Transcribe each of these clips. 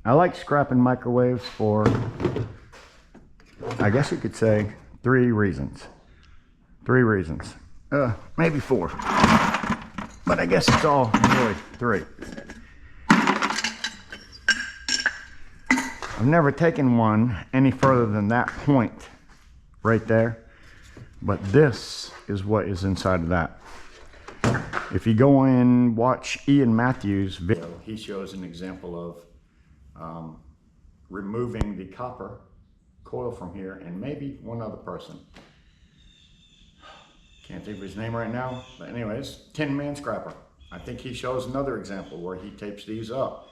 I like scrapping microwaves for, I guess you could say, 3 reasons. 3 reasons. Maybe 4. But I guess it's all really 3. I've never taken one any further than that point right there. But this is what is inside of that. If you go and watch Ian Matthews' video, he shows an example of removing the copper coil from here, and maybe one other person. Can't think of his name right now, but anyways, Tin Man Scrapper. I think he shows another example where he tapes these up,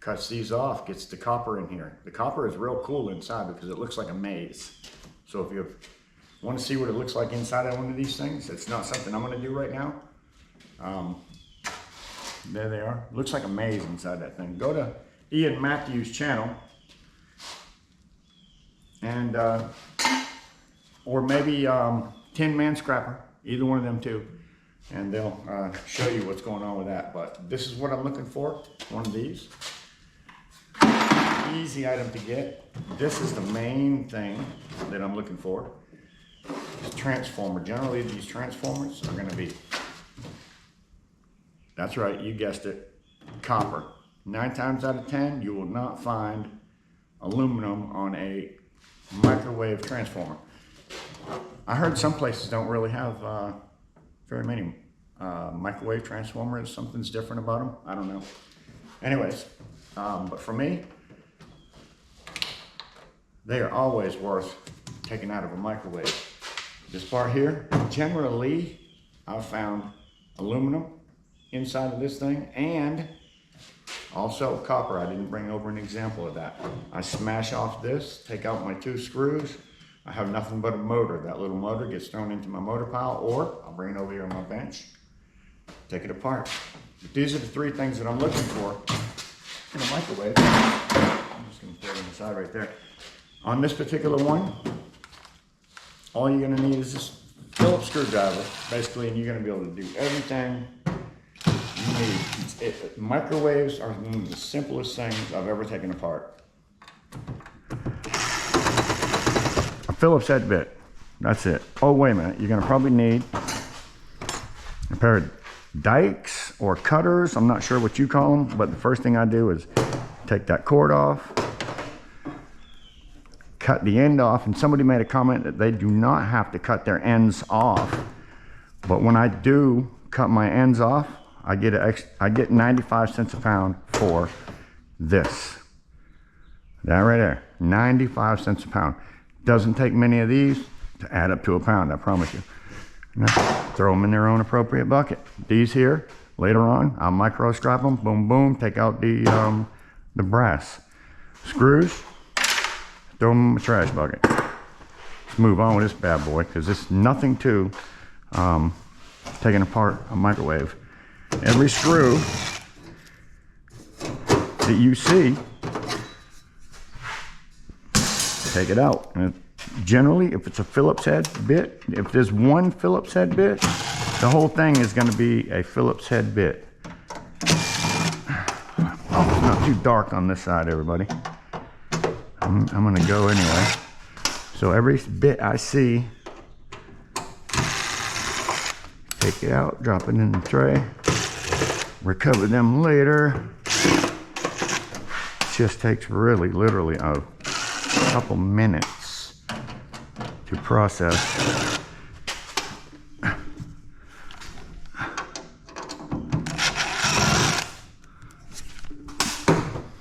cuts these off, gets the copper in here. The copper is real cool inside because it looks like a maze. So if you want to see what it looks like inside of one of these things, it's not something I'm going to do right now. There they are. Looks like a maze inside that thing. Go to Ian Matthews' channel, and or maybe Tin Man Scrapper, either one of them two, and they'll show you what's going on with that. But this is what I'm looking for, one of these. Easy item to get. This is the main thing that I'm looking for. This transformer. Generally these transformers are going to be, that's right, you guessed it, copper. 9 times out of 10 you will not find aluminum on a microwave transformer. I heard some places don't really have very many microwave transformers. Something's different about them. I don't know. Anyways, but for me, they are always worth taking out of a microwave. This part here, generally, I've found aluminum inside of this thing, and also copper. I didn't bring over an example of that. I smash off this, take out my 2 screws. I have nothing but a motor. That little motor gets thrown into my motor pile, or I'll bring it over here on my bench, take it apart. But these are the 3 things that I'm looking for in a microwave. I'm just gonna put it on the side right there. On this particular one, all you're gonna need is this Phillips screwdriver, basically, and you're gonna be able to do everything you need. Microwaves are one of the simplest things I've ever taken apart. A Phillips head bit, that's it. Oh, wait a minute, you're gonna probably need a pair of dikes or cutters. I'm not sure what you call them, but the first thing I do is take that cord off, cut the end off, and somebody made a comment that they do not have to cut their ends off. But when I do cut my ends off, I get 95 cents a pound for this. That right there, 95 cents a pound. Doesn't take many of these to add up to a pound, I promise you. Now, throw them in their own appropriate bucket. These here, later on, I'll micro strap them, boom, boom, take out the brass. Screws, throw them in the trash bucket. Let's move on with this bad boy, because it's nothing to taking apart a microwave. Every screw that you see, take it out. And generally, if it's a Phillips head bit, if there's one Phillips head bit, the whole thing is going to be a Phillips head bit. Oh, it's not too dark on this side, everybody. I'm going to go anyway. So every bit I see, take it out, drop it in the tray, recover them later. It just takes really, literally a couple minutes to process.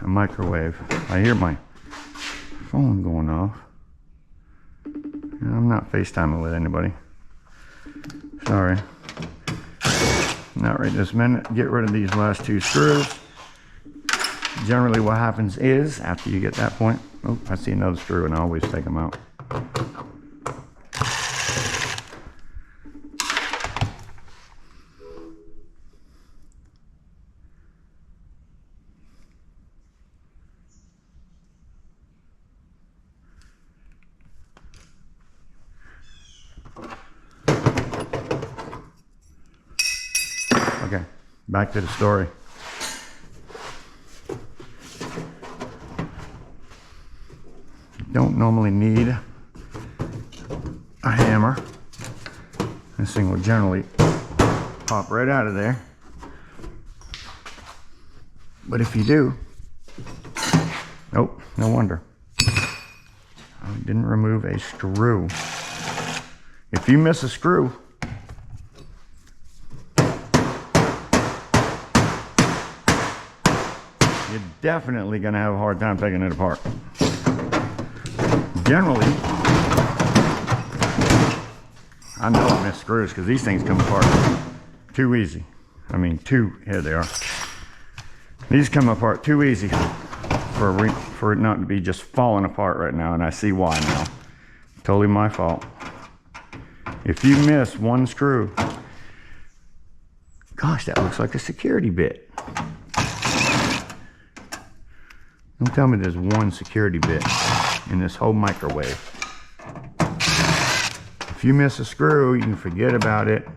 A microwave. I hear my phone going off. I'm not FaceTiming with anybody. Sorry. Not right this minute. Get rid of these last 2 screws. Generally what happens is, after you get that point, oh, I see another screw and I always take them out. Okay, back to the story. don't normally need a hammer. This thing will generally pop right out of there. But if you do, nope, no wonder. I didn't remove a screw. If you miss a screw, you're definitely gonna have a hard time taking it apart. Generally, I know I miss screws because these things come apart too easy. I mean, here they are. These come apart too easy for it not to be just falling apart right now, and I see why now. Totally my fault. If you miss one screw, gosh, that looks like a security bit. Don't tell me there's one security bit in this whole microwave. If you miss a screw, you can forget about it.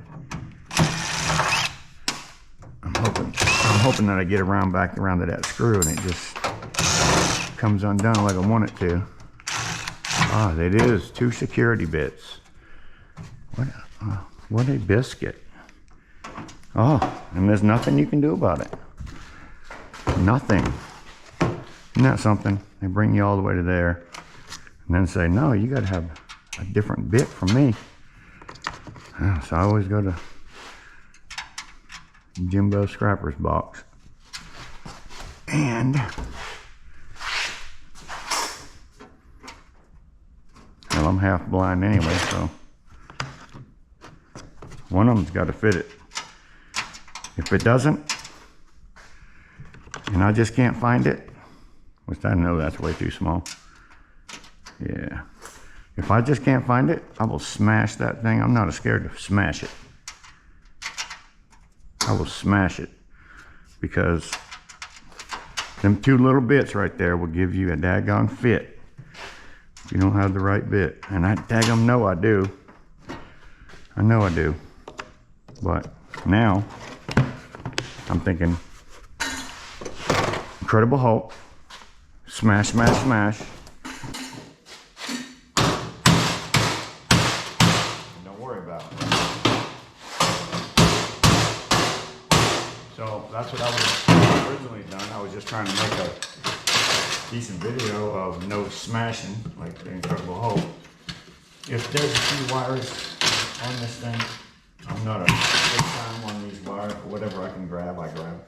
I'm hoping that I get back around to that screw and it just comes undone like I want it to. Ah, it is 2 security bits. What a biscuit. Oh, and there's nothing you can do about it. Nothing. Isn't that something? They bring you all the way to there and then say, no, you gotta have a different bit from me. So I always go to Jimbo Scrapper's box. And well, I'm half blind anyway, so one of them's got to fit it. If it doesn't, and I just can't find it, which I know that's way too small. Yeah. If I just can't find it, I will smash that thing. I'm not scared to smash it. I will smash it because them 2 little bits right there will give you a daggone fit if you don't have the right bit. And I daggum know I do. I know I do. But now I'm thinking Incredible Hulk, smash, smash, smash. Don't worry about it. So that's what I was originally done. I was just trying to make a decent video of no smashing like the Incredible Hulk. If there's a few wires on this thing, I'm not a big time on these wires, but whatever I can grab, I grab.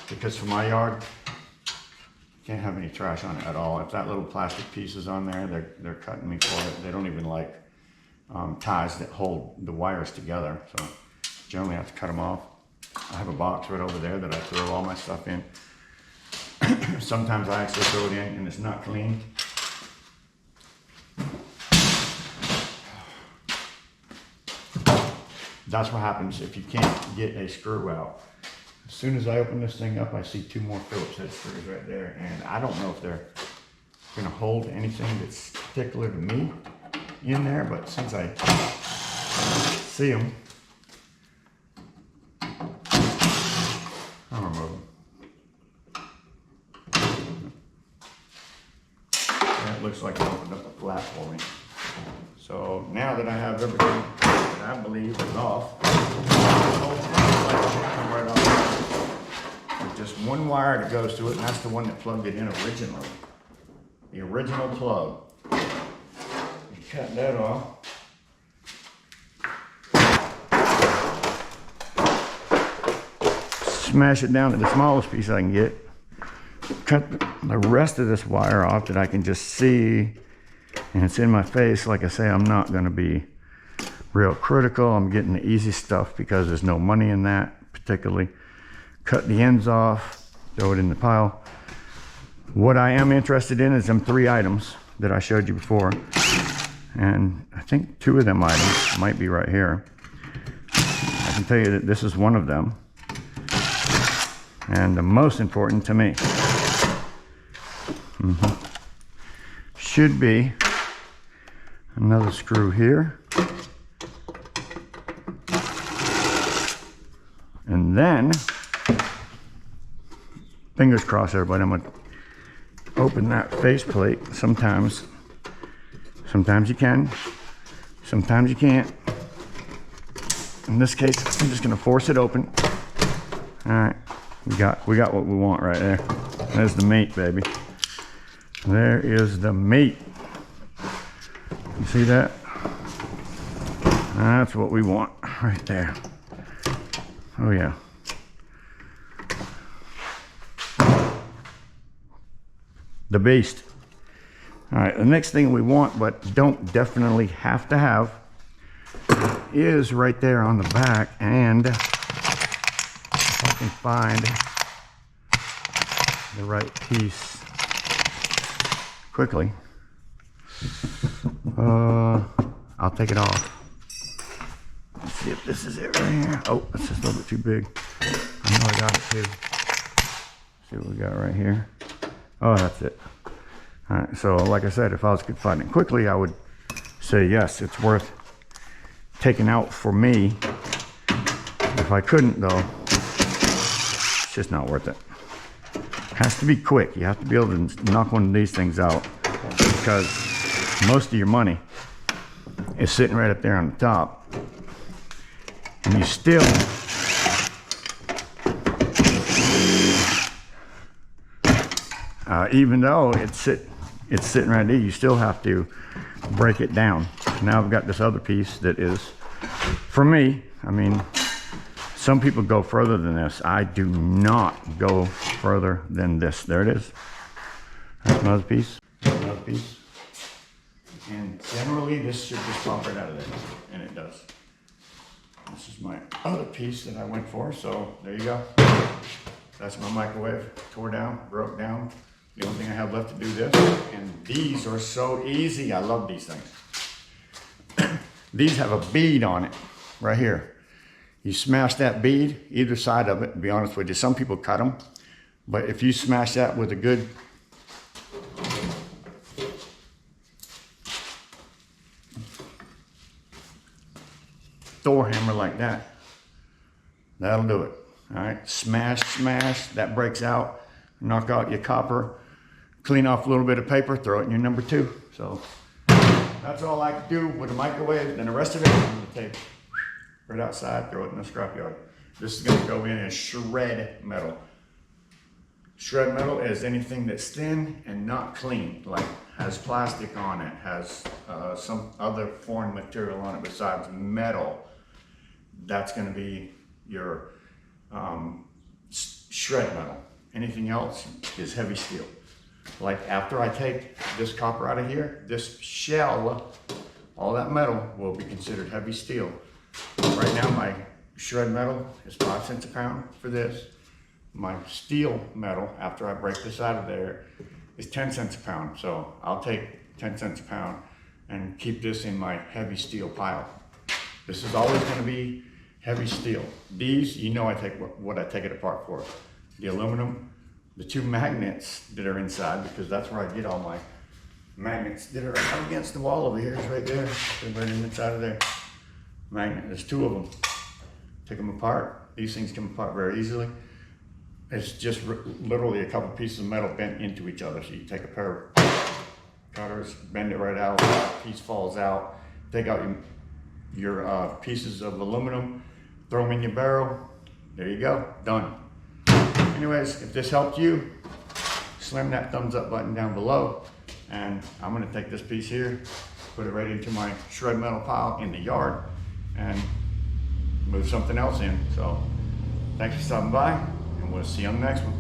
Because for my yard, can't have any trash on it at all. If that little plastic piece is on there, they're cutting me for it. They don't even like ties that hold the wires together. So generally I have to cut them off. I have a box right over there that I throw all my stuff in. Sometimes I actually throw it in and it's not clean. That's what happens if you can't get a screw out. As soon as I open this thing up, I see 2 more Phillips head screws right there. And I don't know if they're gonna hold anything that's particular to me in there, but since I see them, I'll remove them. That looks like it opened up a flap for me. So now that I have everything that I believe is off, the whole thing is like come right off. There's just one wire that goes to it, and that's the one that plugged it in originally. The original plug. You cut that off. Smash it down to the smallest piece I can get. Cut the rest of this wire off that I can just see, and it's in my face. Like I say, I'm not going to be real critical. I'm getting the easy stuff because there's no money in that particularly. Cut the ends off, throw it in the pile. What I am interested in is them 3 items that I showed you before, and I think 2 of them items might be right here. I can tell you that this is one of them, and the most important to me should be another screw here, and then fingers crossed, everybody, I'm gonna open that faceplate. Sometimes you can, sometimes you can't. In this case, I'm just gonna force it open. All right, we got what we want right there. There's the meat, baby. There is the meat. You see that? That's what we want right there. Oh yeah. The beast. All right, the next thing we want, but don't definitely have to have, is right there on the back. And if I can find the right piece quickly, I'll take it off. Let's see if this is it right here. Oh, that's just a little bit too big. I know I got it too. See what we got right here. Oh, that's it. All right, so like I said, if I could find it quickly, I would say yes, it's worth taking out for me. If I couldn't though, it's just not worth it. It has to be quick. You have to be able to knock one of these things out, because most of your money is sitting right up there on the top. And you still even though it's sitting right there, you still have to break it down. Now I've got this other piece that is, for me, I mean, some people go further than this. I do not go further than this. There it is. That's another piece. Another piece. And generally this should just pop right out of there, and it does. This is my other piece that I went for, so there you go. That's my microwave. Tore down, broke down. The only thing I have left to do this, and these are so easy. I love these things. These have a bead on it, right here. You smash that bead, either side of it, to be honest with you. Some people cut them, but if you smash that with a good Thor hammer like that, that'll do it. All right, smash, smash, that breaks out. Knock out your copper, clean off a little bit of paper, throw it in your number 2. So that's all I can do with a microwave. Then the rest of it, I'm gonna take right outside, throw it in the scrapyard. This is gonna go in as shred metal. Shred metal is anything that's thin and not clean, like has plastic on it, has some other foreign material on it besides metal. That's gonna be your shred metal. Anything else is heavy steel. Like after I take this copper out of here, this shell, all that metal will be considered heavy steel. Right now my shred metal is 5 cents a pound for this. My steel metal, after I break this out of there, is 10 cents a pound. So I'll take 10 cents a pound and keep this in my heavy steel pile. This is always gonna be heavy steel. These, you know I take what I take it apart for. The aluminum, the 2 magnets that are inside, because that's where I get all my magnets that are up against the wall over here. It's right there. They're right inside of there. Magnet, there's 2 of them. Take them apart. These things come apart very easily. It's just literally a couple pieces of metal bent into each other. So you take a pair of cutters, bend it right out, piece falls out, take out your pieces of aluminum, throw them in your barrel. There you go, done. Anyways, if this helped you, slam that thumbs up button down below. And I'm gonna take this piece here, put it right into my shred metal pile in the yard, and move something else in. So thanks for stopping by, and we'll see you on the next one.